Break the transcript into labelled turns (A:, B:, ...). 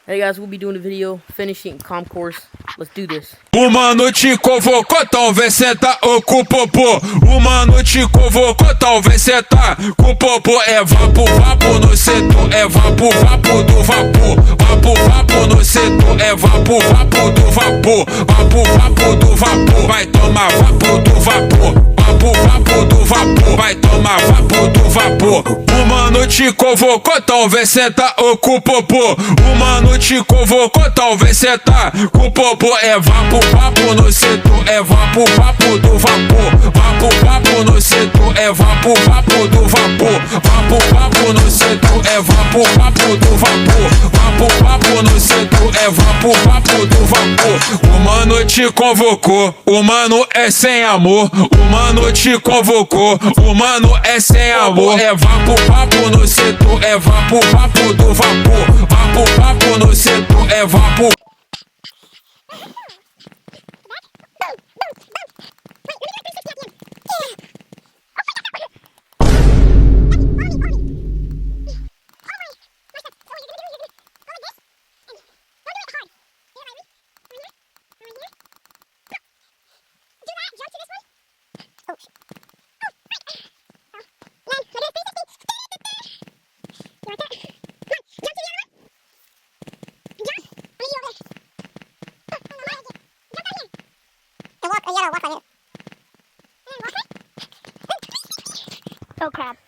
A: Hey guys, we'll be doing the video finishing comm course. Let's do this.
B: O mano te convocou, então vem sentar com o popô. O mano te convocou, então vem sentar com o popô. É vapo, vapo no setor, é vapo, vapo do vapor. Vapo, vapo no setor, é vapo, vapo do vapor. Vapo, vapo do vapor, vai tomar vapo do vapor. Vapo, vapo do vapor, vai tomar vapo do vapor. O mano te convocou, então vem sentar com o popô. O mano te convocou, então vem sentar com o popô. É vapo, vapo no setor, é vapo, vapo do vapor. Vapo, vapo no setor, é vapo, vapo do vapor. Vapo, vapo no setor, é vapo, vapo do vapor. Vapo, vapo no setor, é vapo, vapo do vapor. O mano te convocou, o mano é sem amor. O mano te convocou, o mano é sem amor. É vapo, vapo no setor, é vapo, vapo do vapor. Vapo, vapo no setor, é vapo.
C: Oh crap.